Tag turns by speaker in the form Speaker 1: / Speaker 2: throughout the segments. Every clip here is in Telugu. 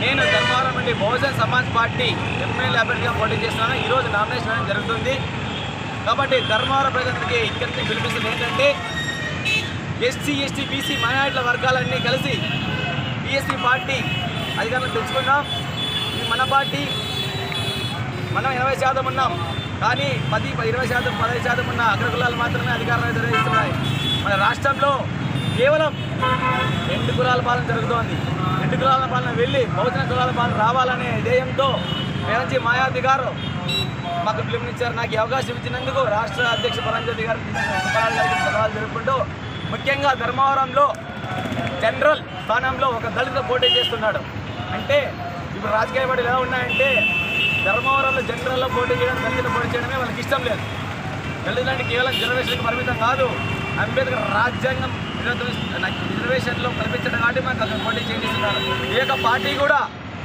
Speaker 1: నేను ధర్మవరం నుండి బహుజన్ సమాజ్ పార్టీ ఎమ్మెల్యే అభ్యర్థిగా పోటీ చేస్తున్నాను. ఈరోజు నామినేషన్ వేయడం జరుగుతుంది. కాబట్టి ధర్మవరం ప్రజలకి ఇక్కడికి పిలిపిస్తుంది ఏంటంటే ఎస్సీ ఎస్టీ బీసీ మైనారిటీల వర్గాలన్నీ కలిసి బీఎస్పీ పార్టీ అధికారంలో తెచ్చుకున్నాం. ఇది మన పార్టీ. మనం 80% ఉన్నాం, కానీ 20%, 15% ఉన్న అగ్రకులాలు మాత్రమే అధికారాన్ని నిర్వహిస్తున్నాయి. మన రాష్ట్రంలో కేవలం 2 కులాల పాలన జరుగుతోంది. 2 కులాల పాలన వెళ్ళి బహుజన కులాల పాలన రావాలనే ధ్యేయంతో మేరంజీ మాయావతి గారు మాకు పిలుపునిచ్చారు. నాకు ఈ అవకాశం ఇచ్చినందుకు రాష్ట్ర అధ్యక్ష పరంజ్యోతి గారికి ధన్యవాదాలు జరుపుకుంటూ, ముఖ్యంగా ధర్మవరంలో జనరల్ స్థానంలో ఒక దళిత పోటీ చేస్తున్నాడు. అంటే ఇప్పుడు రాజకీయ పార్టీలు ఎలా ఉన్నాయంటే ధర్మవరంలో జనరల్లో పోటీ చేయడం, దళితులు పోటీ చేయడమే వాళ్ళకి ఇష్టం లేదు. దళితులంటే కేవలం రిజర్వేషన్కి పరిమితం కాదు, అంబేద్కర్ రాజ్యాంగం రిజర్వేషన్లో కల్పించడం కాబట్టి మనకు అక్కడ పోటీ చేస్తున్నారు. ఏక పార్టీ కూడా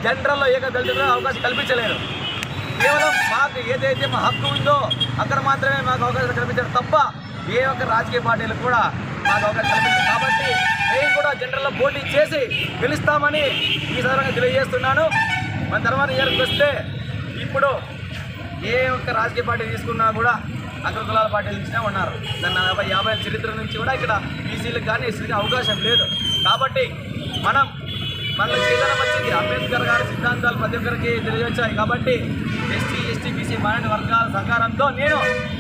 Speaker 1: జనరల్లో ఏక దళితులకు అవకాశం కల్పించలేరు. కేవలం మాకు ఏదైతే మా హక్కు ఉందో అక్కడ మాత్రమే మాకు అవకాశం కల్పించారు తప్ప ఏ ఒక్క రాజకీయ పార్టీలకు కూడా మాకు అవకాశం కల్పించారు. కాబట్టి మేము కూడా జనరల్లో పోటీ చేసి గెలుస్తామని ఈ సందర్భంగా తెలియజేస్తున్నాను. మన తర్వాత ఇయర్కి వస్తే ఇప్పుడు ఏ ఒక్క రాజకీయ పార్టీ తీసుకున్నా కూడా అగ్రకులాల పార్టీలు ఇచ్చినా ఉన్నారు. దాన్ని 50 ఏళ్ళ చరిత్ర నుంచి కూడా ఇక్కడ బీసీలకు కానీ ఎస్సీలకు అవకాశం లేదు. కాబట్టి మనలో చైతన్యం వచ్చింది. అంబేద్కర్ గారి సిద్ధాంతాలు ప్రతి ఒక్కరికి తెలియజేశాయి. కాబట్టి ఎస్సీ ఎస్టీ బీసీ మైనారిటీ వర్గాల సహకారంతో నేను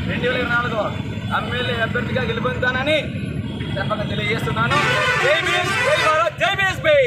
Speaker 1: 2024 ఎమ్మెల్యే అభ్యర్థిగా గెలుపొందుతానని తెలియజేస్తున్నాను. జై బీఎస్, జై భారత్, జై బీఎస్పీ.